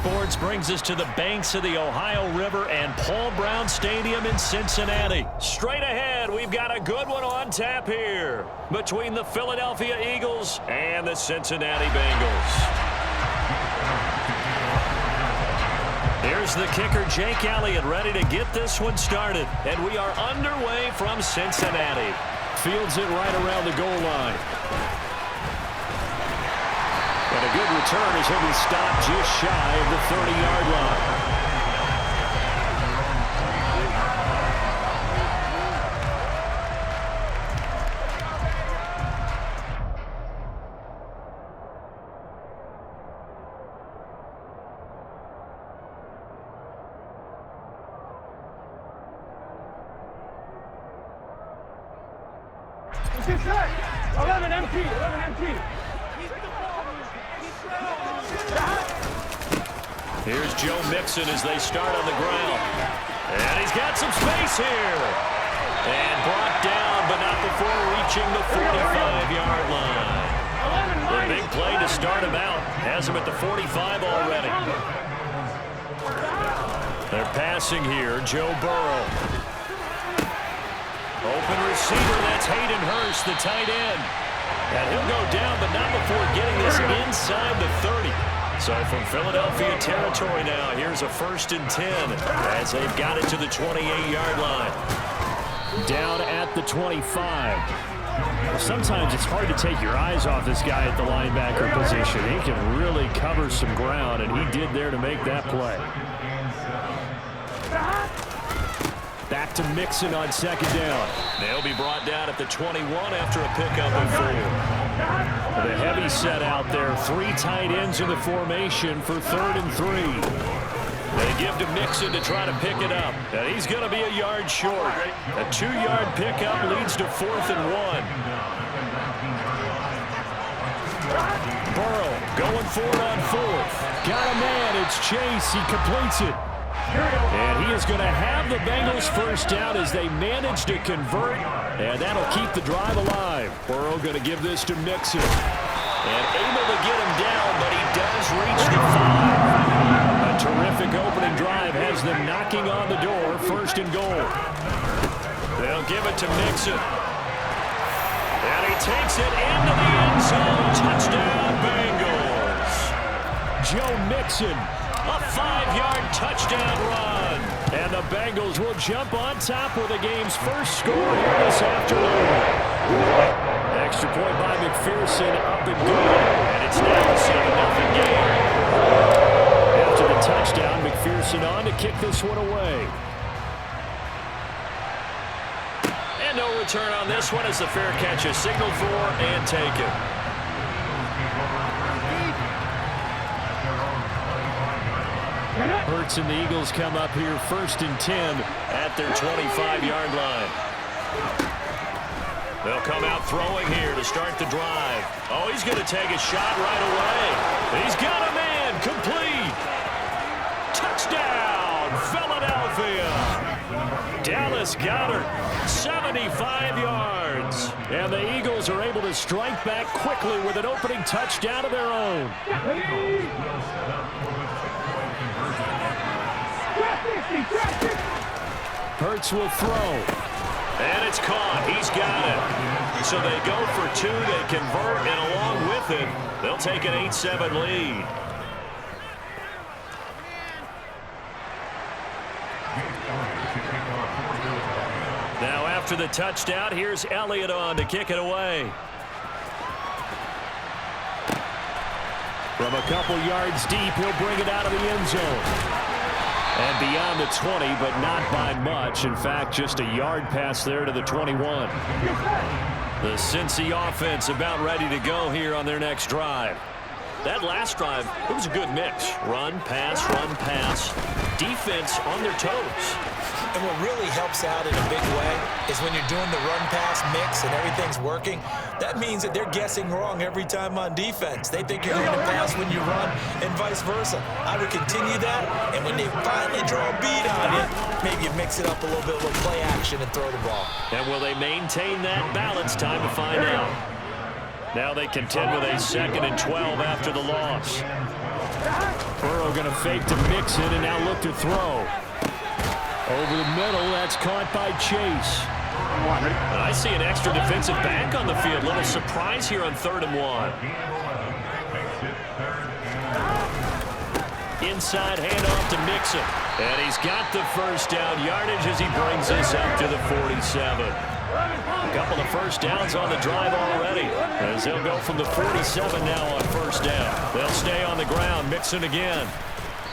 Sports brings us to the banks of the Ohio River and Paul Brown Stadium in Cincinnati. Straight ahead, we've got a good one on tap here between the Philadelphia Eagles and the Cincinnati Bengals. Here's the kicker, Jake Elliott, ready to get this one started. And we are underway from Cincinnati. Fields it right around the goal line. And a good return as he'll be stopped just shy of the 30-yard line. It's set. 11 empty. 11 empty. Here's Joe Mixon as they start on the ground. And he's got some space here. And brought down, but not before reaching the 45-yard line. The big play to start him out. Has him at the 45 already. They're passing here. Joe Burrow. Open receiver, that's Hayden Hurst, the tight end. And he'll go down, but not before getting this inside the 30. So from Philadelphia territory now, here's a 1st and 10 as they've got it to the 28-yard line. Down at the 25. Well, sometimes it's hard to take your eyes off this guy at the linebacker position. He can really cover some ground, and he did there to make that play. Back to Mixon on 2nd down. They'll be brought down at the 21 after a pickup of 4. The heavy set out there. 3 tight ends in the formation for 3rd and 3. They give to Mixon to try to pick it up. And he's going to be a yard short. A 2-yard pickup leads to 4th and 1. Burrow going for it on 4th. Got a man. It's Chase. He completes it. And he is going to have the Bengals first down as they manage to convert, and that'll keep the drive alive. Burrow going to give this to Mixon. And able to get him down, but he does reach the 5. A terrific opening drive has them knocking on the door, 1st and goal. They'll give it to Mixon. And he takes it into the end zone. Touchdown, Bengals. Joe Mixon. A 5-yard touchdown run. And the Bengals will jump on top with the game's first score here this afternoon. Extra point by McPherson, up and good. And it's now a 7-0 game. After the touchdown, McPherson on to kick this one away. And no return on this one as the fair catch is signaled for and taken. Hurts and the Eagles come up here 1st and 10 at their 25-yard line. They'll come out throwing here to start the drive. Oh, he's going to take a shot right away. He's got a man. Complete. Touchdown, Philadelphia. Dallas Goedert, 75 yards. And the Eagles are able to strike back quickly with an opening touchdown of their own. Hurts will throw. And it's caught. He's got it. So they go for 2. They convert, and along with it, they'll take an 8-7 lead. Now after the touchdown, here's Elliott on to kick it away. From a couple yards deep, he'll bring it out of the end zone. And beyond the 20, but not by much. In fact, just a yard pass there to the 21. The Cincy offense about ready to go here on their next drive. That last drive, it was a good mix. Run, pass, defense on their toes. And what really helps out in a big way is when you're doing the run-pass mix and everything's working, that means that they're guessing wrong every time on defense. They think you're going to pass when you run and vice versa. I would continue that, and when they finally draw a beat on you, maybe you mix it up a little bit with play action and throw the ball. And will they maintain that balance? Time to find out. Now they contend with a 2nd and 12 after the loss. Burrow going to fake to Mixon and now look to throw. Over the middle, that's caught by Chase. And I see an extra defensive back on the field. Little surprise here on 3rd and 1. Inside handoff to Mixon. And he's got the first down yardage as he brings this up to the 47. A couple of first downs on the drive already, as they'll go from the 47 now on first down. They'll stay on the ground, Mixon again.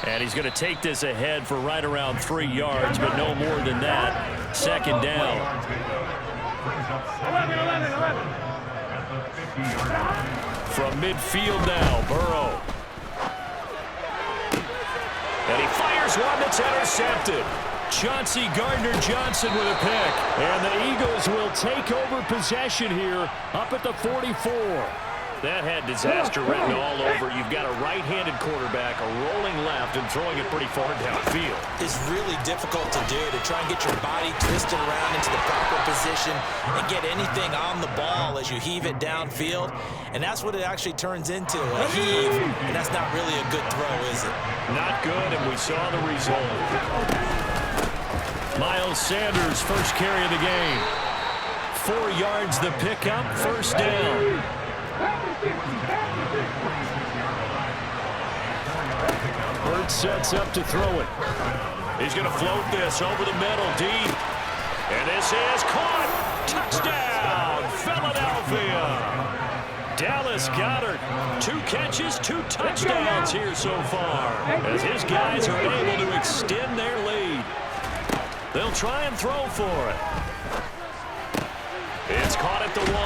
And he's going to take this ahead for right around 3 yards, but no more than that. Second down. 11. From midfield now, Burrow. And he fires one that's intercepted. Chauncey Gardner-Johnson with a pick. And the Eagles will take over possession here up at the 44. That had disaster written all over. You've got a right-handed quarterback, a rolling left, and throwing it pretty far downfield. It's really difficult to do, to try and get your body twisted around into the proper position and get anything on the ball as you heave it downfield. And that's what it actually turns into, a heave. And that's not really a good throw, is it? Not good, and we saw the result. Miles Sanders, first carry of the game. 4 yards the pickup, first down. Bird sets up to throw it. He's going to float this over the middle, deep. And this is caught. Touchdown, Philadelphia. Dallas Goedert, 2 catches, 2 touchdowns here so far, as his guys are able to extend their lead. They'll try and throw for it. It's caught at the 1.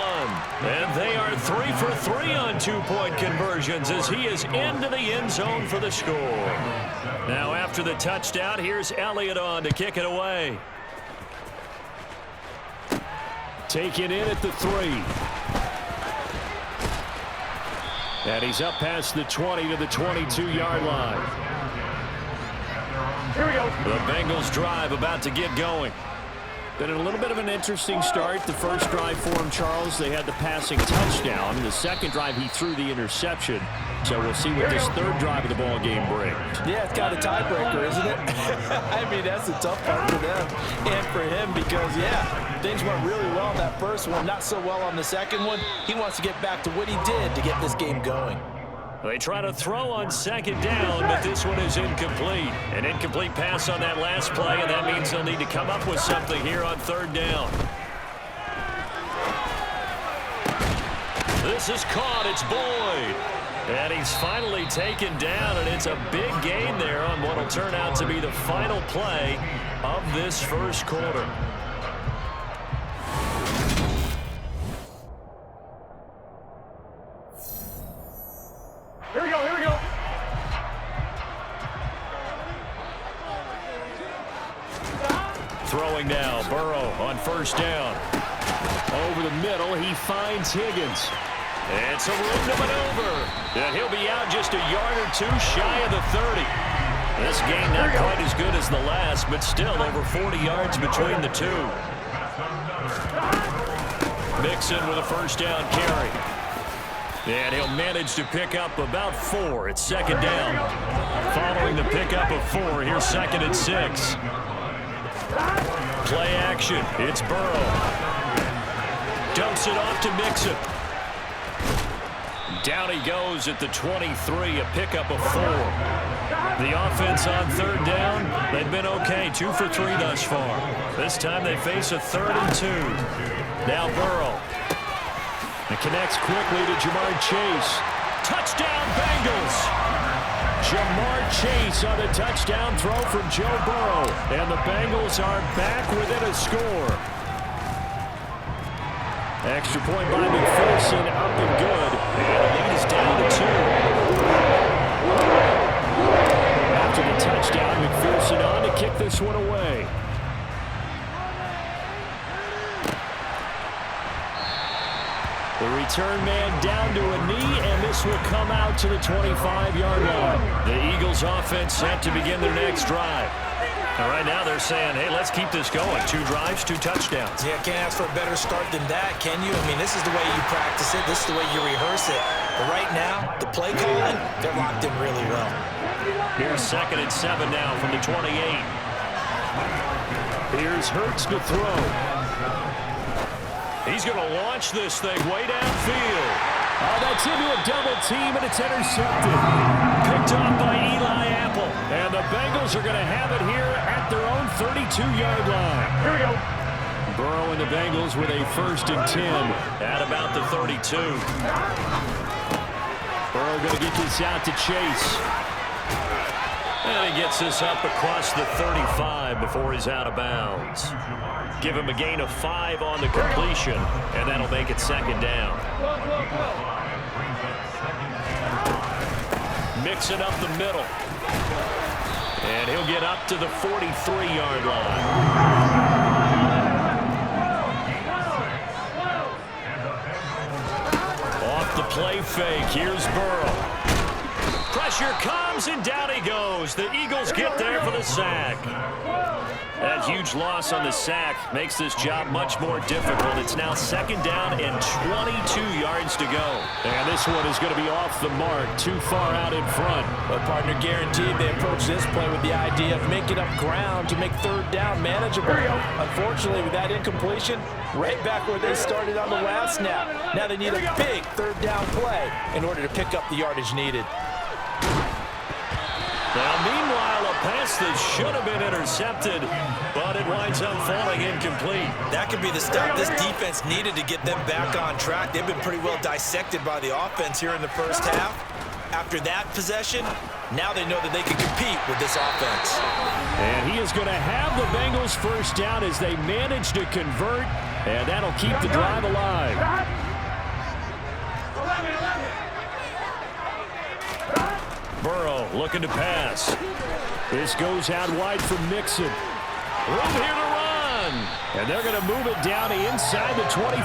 And they are 3 for 3 on 2-point conversions as he is into the end zone for the score. Now after the touchdown, here's Elliott on to kick it away. Taken in at the 3. And he's up past the 20 to the 22-yard line. Here we go. The Bengals drive about to get going. Been a little bit of an interesting start. The first drive for him, Charles, they had the passing touchdown. The second drive, he threw the interception. So we'll see what this third drive of the ball game brings. Yeah, it's kind of a tiebreaker, isn't it? I mean, that's a tough part for them and for him because, yeah, things went really well in that first one, not so well on the second one. He wants to get back to what he did to get this game going. They try to throw on second down, but this one is incomplete. An incomplete pass on that last play, and that means they'll need to come up with something here on third down. This is caught. It's Boyd. And he's finally taken down, and it's a big gain there on what will turn out to be the final play of this first quarter. Here we go, here we go. Throwing now, Burrow on first down. Over the middle, he finds Higgins. It's a room to maneuver. And he'll be out just a yard or 2 shy of the 30. This game not quite as good as the last, but still over 40 yards between the two. Mixon with a first down carry. And he'll manage to pick up about 4. It's second down. Following the pickup of 4, here's second and 6. Play action. It's Burrow. Dumps it off to Mixon. Down he goes at the 23, a pickup of 4. The offense on third down, they've been okay, 2 for 3 thus far. This time they face a 3rd and 2. Now Burrow. It connects quickly to Jamar Chase. Touchdown Bengals! Jamar Chase on a touchdown throw from Joe Burrow. And the Bengals are back within a score. Extra point by McPherson, up and good. And the lead is down to 2. After the touchdown, McPherson on to kick this one away. The return man down to a knee, and this will come out to the 25-yard line. The Eagles offense set to begin their next drive. And right now they're saying, hey, let's keep this going. 2 drives, 2 touchdowns. Yeah, can't ask for a better start than that, can you? I mean, this is the way you practice it. This is the way you rehearse it. But right now, the play calling, they're locked in really well. Here's 2nd and 7 now from the 28. Here's Hurts to throw. He's going to launch this thing way downfield. Oh, that's into a double team, and it's intercepted. Picked off by Eli Apple. And the Bengals are going to have it here at their own 32-yard line. Here we go. Burrow and the Bengals with a 1st and 10. At about the 32. Burrow going to get this out to Chase. And he gets this up across the 35 before he's out of bounds. Give him a gain of 5 on the completion, and that'll make it 2nd down. Mixing up the middle. And he'll get up to the 43-yard line. Off the play fake, here's Burrow. Pressure comes, and down he goes. The Eagles get there for the sack. That huge loss on the sack makes this job much more difficult. It's now 2nd down and 22 yards to go. And this one is going to be off the mark, too far out in front. But partner, guaranteed they approach this play with the idea of making up ground to make 3rd down manageable. Unfortunately, with that incompletion, right back where they started on the last snap. Now they need a big 3rd down play in order to pick up the yardage needed. Now, meanwhile, a pass that should have been intercepted, but it winds up falling incomplete. That could be the stop this defense needed to get them back on track. They've been pretty well dissected by the offense here in the 1st half. After that possession, now they know that they can compete with this offense. And he is going to have the Bengals 1st down as they manage to convert, and that'll keep the drive alive. Burrow looking to pass. This goes out wide from Mixon. Room here to run. And they're going to move it down to inside the 25.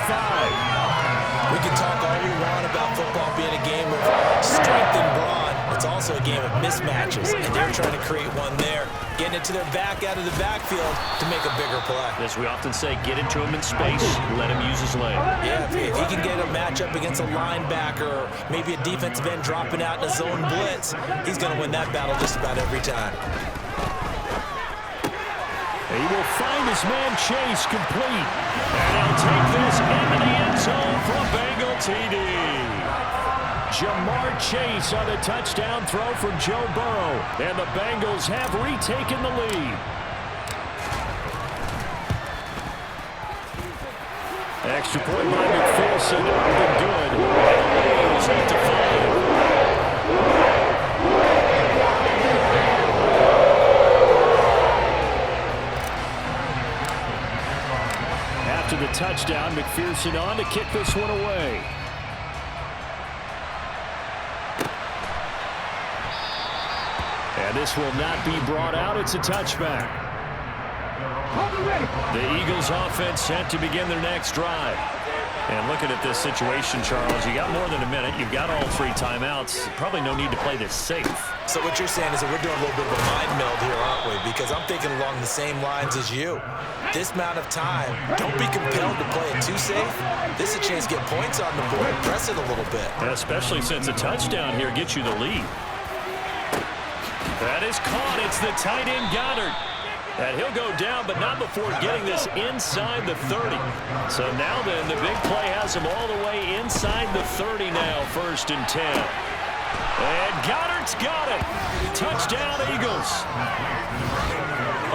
We can talk all we want about football being a game of strength and brawn. It's also a game of mismatches, and they're trying to create one there, getting it to their back out of the backfield to make a bigger play. As we often say, get into him in space, let him use his leg. Yeah, if he can get a matchup against a linebacker or maybe a defensive end dropping out in a zone blitz, he's going to win that battle just about every time. He will find his man Chase complete. And he'll take this into the end zone for a Bengal TD. Jamar Chase on the touchdown throw from Joe Burrow. And the Bengals have retaken the lead. Extra point by McPherson. Good. Bengals up to 5. After the touchdown, McPherson on to kick this one away. And this will not be brought out. It's a touchback. The Eagles offense set to begin their next drive. And looking at this situation, Charles, you got more than a minute. You've got all 3 timeouts. Probably no need to play this safe. So what you're saying is that we're doing a little bit of a mind meld here, aren't we? Because I'm thinking along the same lines as you. This amount of time, don't be compelled to play it too safe. This is a chance to get points on the board. Press it a little bit. Especially since a touchdown here gets you the lead. That is caught. It's the tight end Goddard. And he'll go down, but not before getting this inside the 30. So now then, the big play has him all the way inside the 30 now, 1st and 10. And Goddard's got it. Touchdown, Eagles.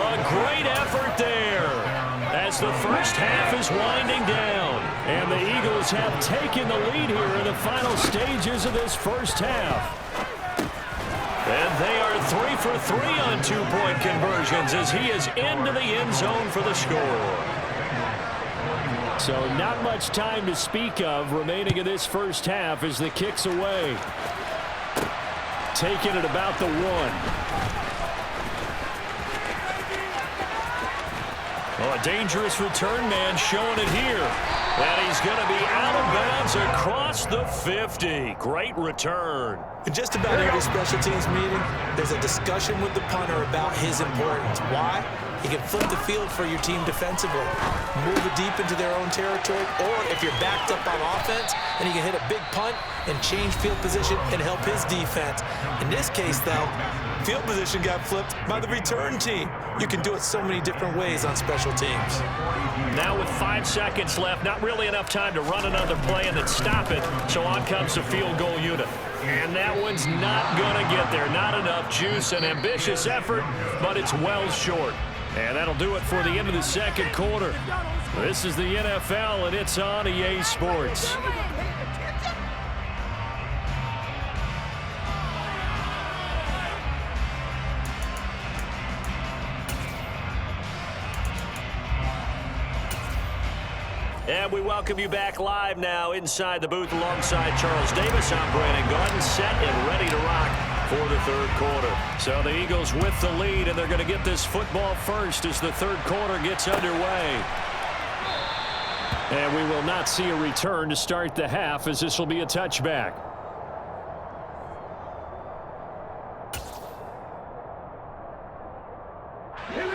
A great effort there as the 1st half is winding down. And the Eagles have taken the lead here in the final stages of this 1st half. And they are 3 for 3 on 2-point conversions as he is into the end zone for the score. So not much time to speak of remaining in this 1st half as the kick's away. Taking it about the 1. Oh, a dangerous return man showing it here. And he's going to be out of bounds across the 50. Great return. In just about every special teams meeting, there's a discussion with the punter about his importance. Why? He can flip the field for your team defensively, move it deep into their own territory, or if you're backed up on offense, then he can hit a big punt and change field position and help his defense. In this case, though, field position got flipped by the return team. You can do it so many different ways on special teams. Now with 5 seconds left, not really enough time to run another play and then stop it, so on comes the field goal unit. And that one's not going to get there. Not enough juice, an ambitious effort, but it's well short. And that'll do it for the end of the second quarter. This is the NFL, and it's on EA Sports. And we welcome you back live now inside the booth alongside Charles Davis. I'm Brandon Gaudin, set and ready to rock for the third quarter. So the Eagles with the lead, and they're going to get this football first as the third quarter gets underway. And we will not see a return to start the half, as this will be a touchback.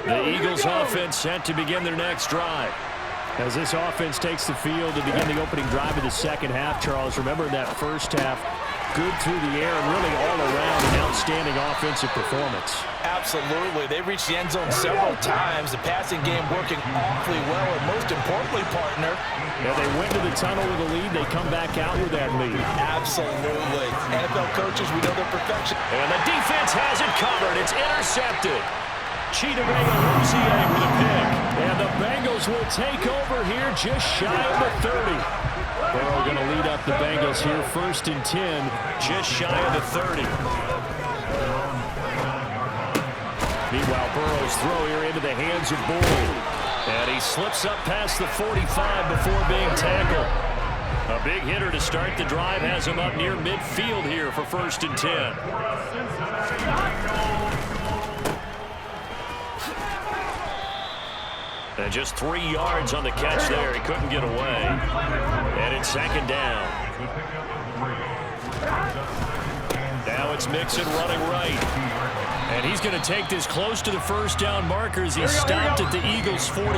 The Eagles offense set to begin their next drive. As this offense takes the field to begin the opening drive of the second half, Charles, remember that first half, good through the air and really all around an outstanding offensive performance. Absolutely. They reached the end zone several times. The passing game working awfully well, and most importantly, partner. Yeah, they went to the tunnel with a lead. They come back out with that lead. Absolutely. NFL coaches, we know their perfection. And the defense has it covered. It's intercepted. Cheetah Rosier with a pick. And the Bengals will take over here just shy of the 30. Burrow going to lead up the Bengals here, 1st and 10, just shy of the 30. Meanwhile, Burrow's throw here into the hands of Boyd. And he slips up past the 45 before being tackled. A big hitter to start the drive has him up near midfield here for 1st and 10. And just 3 yards on the catch there. He couldn't get away. And it's 2nd down. Now it's Mixon running right. And he's going to take this close to the first down marker as he stopped at the Eagles' 44.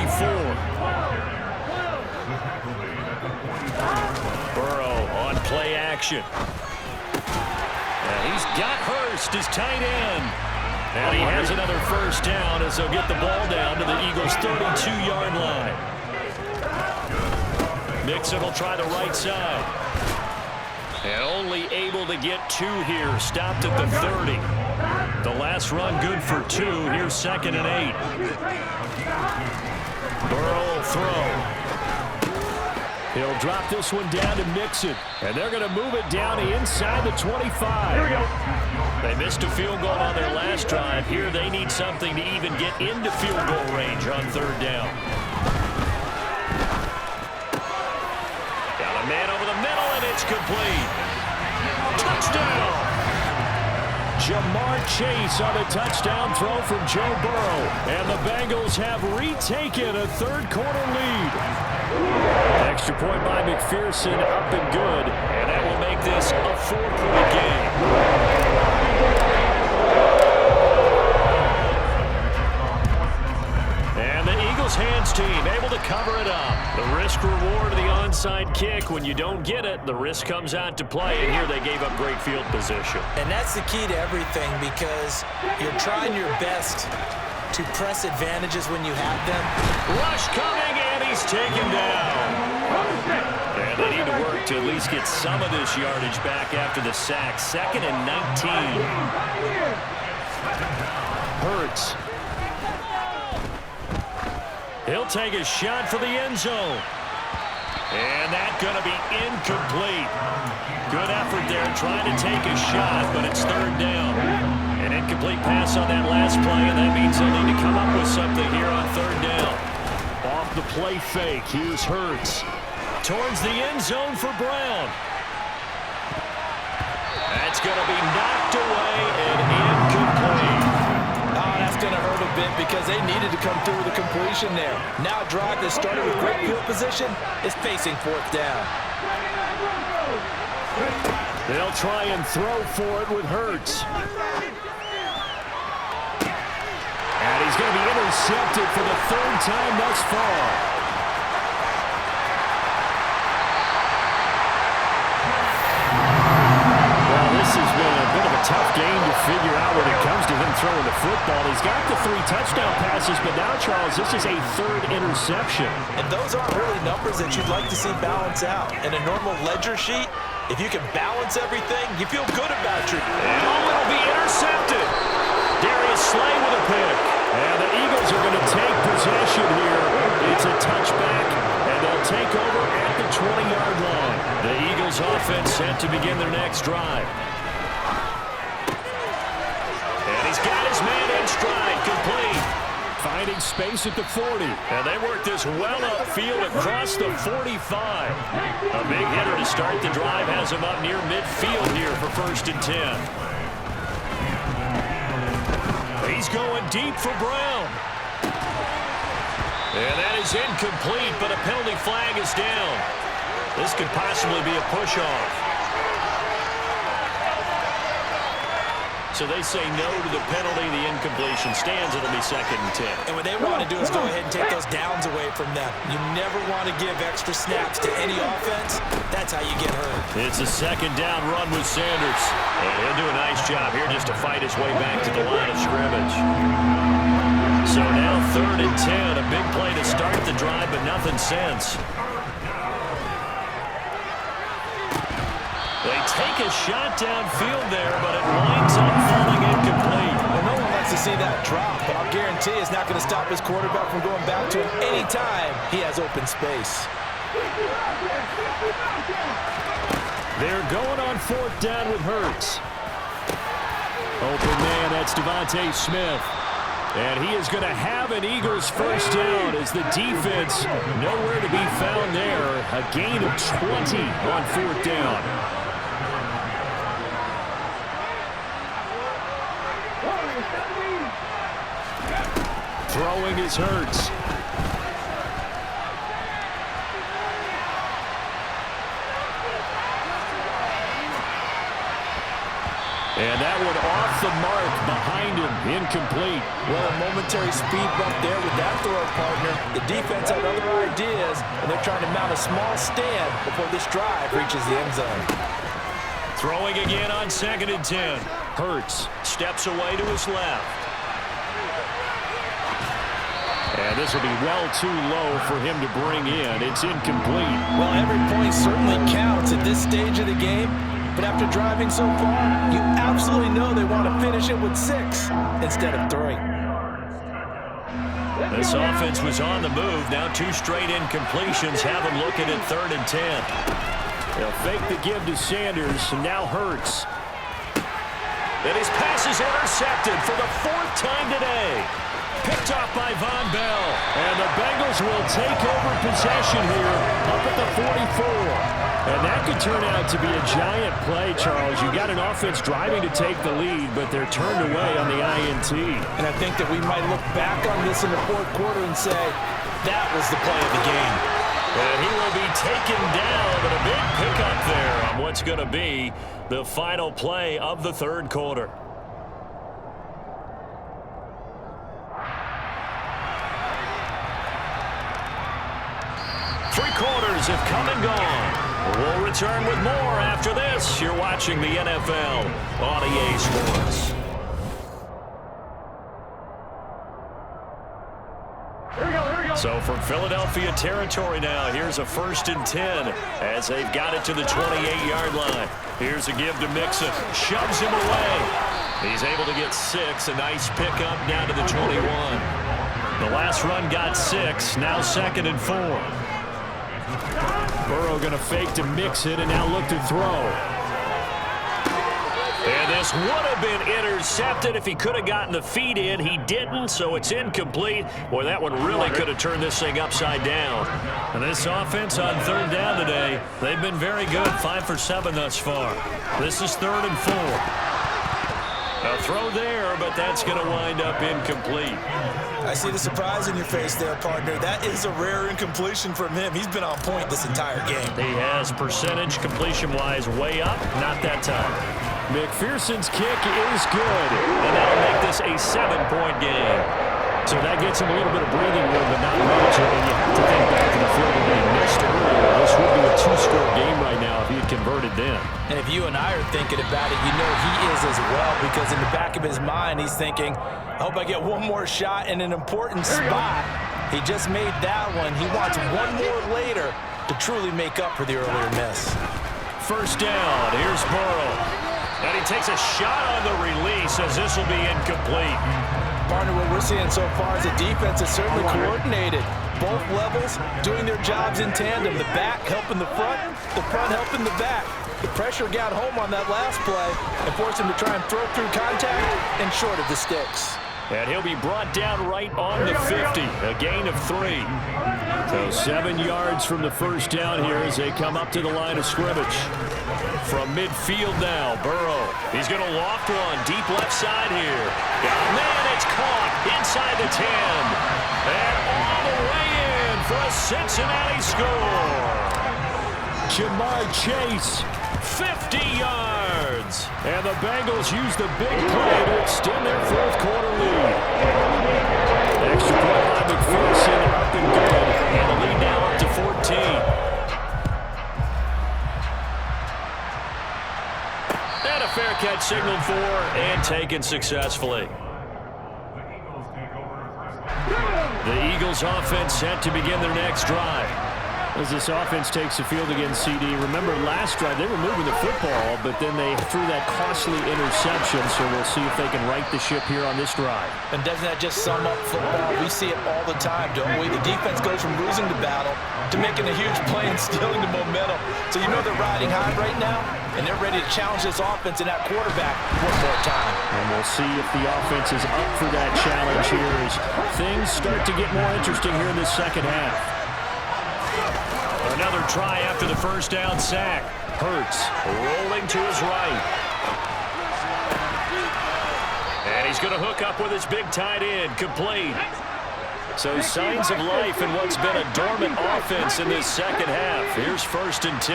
Burrow on play action. And he's got Hurst as tight end. And he has another first down as they'll get the ball down to the Eagles' 32-yard line. Mixon will try the right side. And only able to get 2 here. Stopped at the 30. The last run good for 2. Here's 2nd and 8. Burrow will throw. He'll drop this one down to Mixon. And they're going to move it down inside the 25. Here we go. They missed a field goal on their last drive. Here they need something to even get into field goal range on 3rd down. Got a man over the middle, and it's complete. Touchdown! Jamar Chase on a touchdown throw from Joe Burrow. And the Bengals have retaken a third quarter lead. Extra point by McPherson, up and good. And that will make this a 4-point game. And the Eagles hands team able to cover it up. The risk reward of the onside kick. When you don't get it, the risk comes out to play. And here they gave up great field position. And that's the key to everything, because you're trying your best to press advantages when you have them. Rush coming, and he's taken down. And they need to work to at least get some of this yardage back after the sack. 2nd and 19. Hurts. He'll take a shot for the end zone. And that's going to be incomplete. Good effort there trying to take a shot, but it's 3rd down. An incomplete pass on that last play, and that means they'll need to come up with something here on 3rd down. Off the play fake, here's Hurts. Towards the end zone for Brown. That's going to be knocked away and incomplete. Oh, that's going to hurt a bit. confident because they needed to come through with a completion there. Now a drive that started with great field position is facing fourth down. They'll try and throw for it with Hurts. And he's going to be intercepted for the third time thus far. This has been a bit of a tough game to figure out when it comes to him throwing the football. He's got the 3 touchdown passes, but now, Charles, this is a third interception. And those aren't really numbers that you'd like to see balance out. In a normal ledger sheet, if you can balance everything, you feel good about your... And it'll be intercepted. Darius Slay with a pick. And the Eagles are going to take possession here. It's a touchback, and they'll take over at the 20-yard line. The Eagles offense set to begin their next drive. And he's got his man in stride, complete. Finding space at the 40. And they work this well upfield across the 45. A big hitter to start the drive has him up near midfield here for 1st and 10. He's going deep for Brown. And that is incomplete, but a penalty flag is down. This could possibly be a push-off. So they say no to the penalty. The incompletion stands. It'll be 2nd and 10. And what they want to do is go ahead and take those downs away from them. You never want to give extra snaps to any offense. That's how you get hurt. It's a 2nd down run with Sanders. And he'll do a nice job here just to fight his way back to the line of scrimmage. So now 3rd and 10. A big play to start the drive, but nothing since. They take a shot downfield there, but it winds up falling incomplete. Well, no one likes to see that drop, but I'll guarantee it's not going to stop his quarterback from going back to him anytime he has open space. They're going on 4th down with Hurts. Open man, that's Devontae Smith. And he is going to have an Eagles 1st down as the defense nowhere to be found there. A gain of 20 on 4th down. Throwing is Hurts. And that one off the mark behind him, incomplete. Well, a momentary speed bump there with that throw partner. The defense had other ideas, and they're trying to mount a small stand before this drive reaches the end zone. Throwing again on 2nd and 10. Hurts steps away to his left. And this will be well too low for him to bring in. It's incomplete. Well, every point certainly counts at this stage of the game. But after driving so far, you absolutely know they want to finish it with 6 instead of 3. This offense was on the move. Now 2 straight incompletions have them looking at 3rd and 10. They'll fake the give to Sanders, and now Hurts. And his pass is intercepted for the 4th time today. Picked off by Von Bell. And the Bengals will take over possession here up at the 44. And that could turn out to be a giant play, Charles. You got an offense driving to take the lead, but they're turned away on the INT. And I think that we might look back on this in the 4th quarter and say, that was the play of the game. And he will be taken down, but a big pickup there on what's going to be the final play of the 3rd quarter. Three quarters have come and gone. We'll return with more after this. You're watching the NFL on EA Sports. So from Philadelphia territory now, here's a 1st and 10 as they've got it to the 28-yard line. Here's a give to Mixon. Shoves him away. He's able to get 6. A nice pickup down to the 21. The last run got 6. Now 2nd and 4. Burrow going to fake to mix it and now look to throw. And this would have been intercepted if he could have gotten the feet in. He didn't, so it's incomplete. Boy, that one really could have turned this thing upside down. And this offense on 3rd down today, they've been very good. 5 for 7 thus far. This is 3rd and 4. A throw there, but that's going to wind up incomplete. I see the surprise in your face there, partner. That is a rare incompletion from him. He's been on point this entire game. He has percentage completion-wise way up, not that time. McPherson's kick is good. And that'll make this a 7-point game. So that gets him a little bit of breathing room, but not much. And you have to think back to the field that he missed earlier. This would be a 2-score game right now if he had converted then. And if you and I are thinking about it, you know he is as well, because in the back of his mind, he's thinking, I hope I get one more shot in an important spot. He just made that one. He wants one more later to truly make up for the earlier miss. First down, here's Burrow. And he takes a shot on the release as this will be incomplete. Partner, what we're seeing so far is the defense is certainly coordinated. Both levels doing their jobs in tandem. The back helping the front helping the back. The pressure got home on that last play and forced him to try and throw through contact and short of the sticks. And he'll be brought down right on the 50, a gain of 3. So 7 yards from the first down here as they come up to the line of scrimmage. From midfield now, Burrow. He's going to loft one deep left side here. Oh, man, it's caught inside the 10. And all the way in for a Cincinnati score. Jamar Chase, 50 yards. and the Bengals use the big play to extend their fourth-quarter lead. Extra point by McPherson, up and good, And the lead now up to 14. And a fair catch signaled for and taken successfully. The Eagles offense set to begin their next drive. As this offense takes the field against CD, remember last drive they were moving the football, but then they threw that costly interception, so we'll see if they can right the ship here on this drive. And doesn't that just sum up football? We see it all the time, don't we? The defense goes from losing the battle to making a huge play and stealing the momentum. So you know they're riding high right now, and they're ready to challenge this offense and that quarterback one more time. And we'll see if the offense is up for that challenge here as things start to get more interesting here in this second half. Another try after the first down sack. Hurts rolling to his right. And he's going to hook up with his big tight end, complete. So signs of life in what's been a dormant offense in this second half. Here's 1st and 10.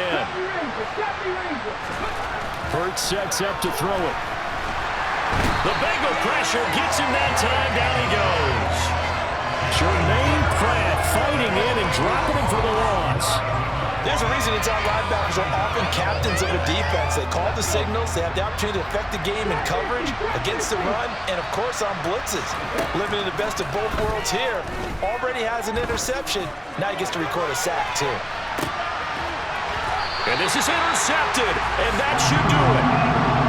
Hurts sets up to throw it. The Bengal pressure gets him that time. Down he goes. Jermaine Pratt fighting in and dropping him for the loss. There's a reason inside linebackers are often captains of a defense. They call the signals. They have the opportunity to affect the game in coverage, against the run, and, of course, on blitzes. Living in the best of both worlds here. Already has an interception. Now he gets to record a sack, too. And this is intercepted, and that should do it.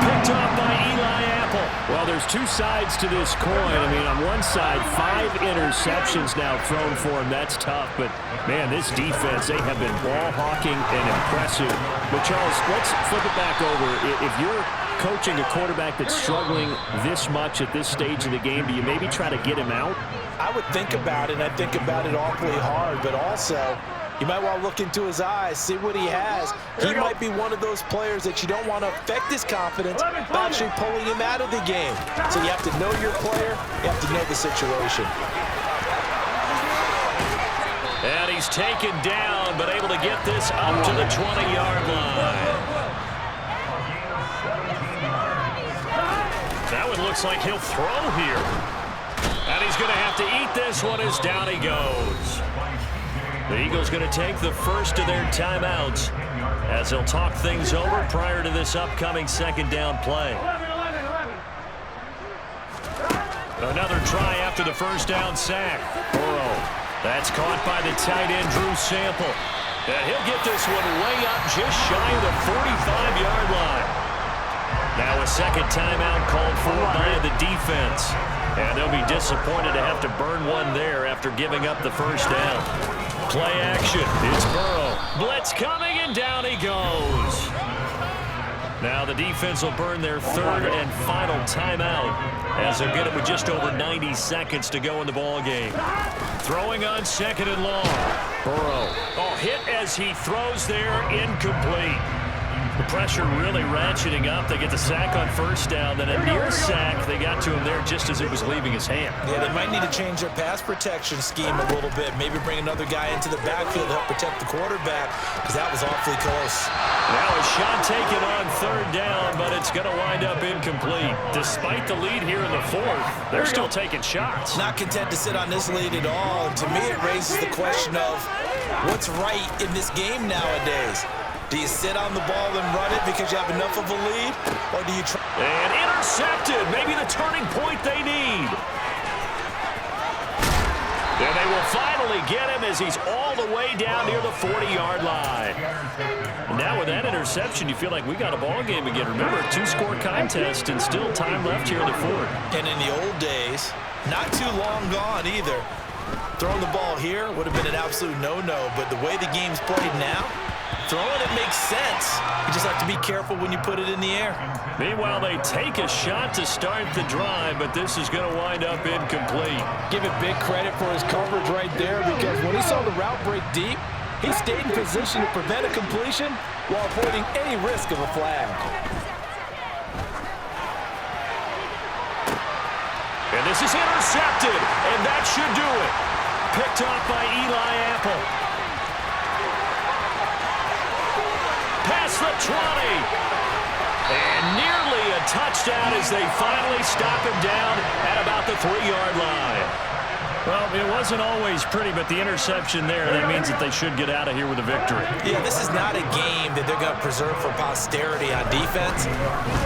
Picked off by Eli Apple. Well, there's two sides to this coin. I mean, on one side, 5 interceptions now thrown for him. That's tough. But, man, this defense, they have been ball hawking and impressive. But, Charles, let's flip it back over. If you're coaching a quarterback that's struggling this much at this stage of the game, do you maybe try to get him out? I would think about it, and I think about it awfully hard. But also, you might want to look into his eyes, see what he has. He might be one of those players that you don't want to affect his confidence by actually pulling him out of the game. So you have to know your player. You have to know the situation. And he's taken down, but able to get this up to the 20-yard line. That one looks like he'll throw here. And he's going to have to eat this one as down he goes. The Eagles going to take the first of their timeouts as they'll talk things over prior to this upcoming second down play. Another try after the first down sack. Burrow. That's caught by the tight end, Drew Sample. And he'll get this one way up just shy of the 45-yard line. Now a second timeout called for by the defense. And they'll be disappointed to have to burn one there after giving up the first down. Play action. It's Burrow. Blitz coming, and down he goes. Now the defense will burn their third and final timeout as they'll get it with just over 90 seconds to go in the ball game. Throwing on 2nd and long. Burrow. Oh, hit as he throws there, incomplete. The pressure really ratcheting up. They get the sack on first down, then a near sack. They got to him there just as it was leaving his hand. Yeah, they might need to change their pass protection scheme a little bit. Maybe bring another guy into the backfield to help protect the quarterback, because that was awfully close. Now a shot taken on third down, but it's going to wind up incomplete. Despite the lead here in the fourth, they're still taking shots. Not content to sit on this lead at all. And to me, it raises the question of what's right in this game nowadays. Do you sit on the ball and run it because you have enough of a lead? Or do you try? And intercepted. Maybe the turning point they need. And they will finally get him as he's all the way down near the 40-yard line. And now with that interception, you feel like we got a ball game again. Remember, a two-score contest and still time left here in the fourth. And in the old days, not too long gone either, throwing the ball here would have been an absolute no-no. But the way the game's played now, throwing it makes sense. You just have to be careful when you put it in the air. Meanwhile, they take a shot to start the drive, but this is going to wind up incomplete. Give it big credit for his coverage right there, because when he saw the route break deep, he stayed in position to prevent a completion while avoiding any risk of a flag. And this is intercepted, and that should do it. Picked off by Eli Apple. Past the 20. And nearly a touchdown as they finally stop him down at about the 3-yard line. Well, it wasn't always pretty, but the interception there, that means that they should get out of here with a victory. Yeah, this is not a game that they're going to preserve for posterity on defense,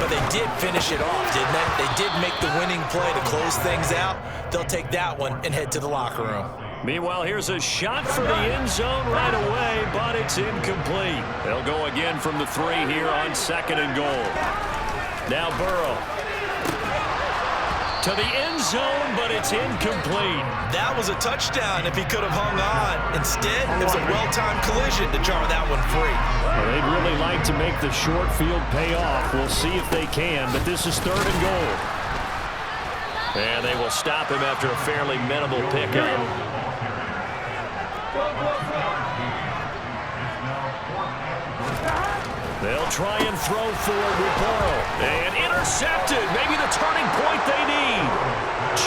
but they did finish it off, didn't they? They did make the winning play to close things out. They'll take that one and head to the locker room. Meanwhile, here's a shot for the end zone right away, but it's incomplete. They'll go again from the 3 here on 2nd and goal. Now Burrow to the end zone, but it's incomplete. That was a touchdown if he could have hung on. Instead, it was a well-timed collision to jar that one free. Well, they'd really like to make the short field pay off. We'll see if they can, but this is 3rd and goal. And they will stop him after a fairly minimal pickup. They'll try and throw forward with Burrow. And intercepted. Maybe the turning point they need.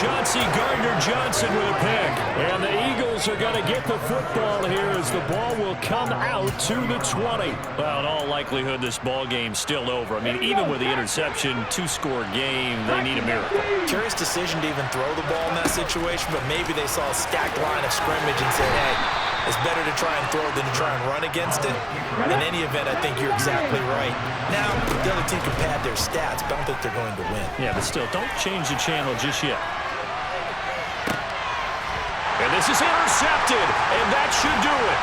Chauncey Gardner-Johnson with a pick. And the Eagles are going to get the football here as the ball will come out to the 20. Well, in all likelihood, this ball game's still over. I mean, even with the interception, 2-score game, they need a miracle. Curious decision to even throw the ball in that situation, but maybe they saw a stacked line of scrimmage and said, hey, it's better to try and throw than to try and run against it. In any event, I think you're exactly right. Now, the other team can pad their stats, but I don't think they're going to win. Yeah, but still, don't change the channel just yet. And this is intercepted, and that should do it.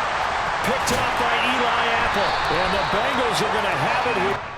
Picked off by Eli Apple. And the Bengals are going to have it here.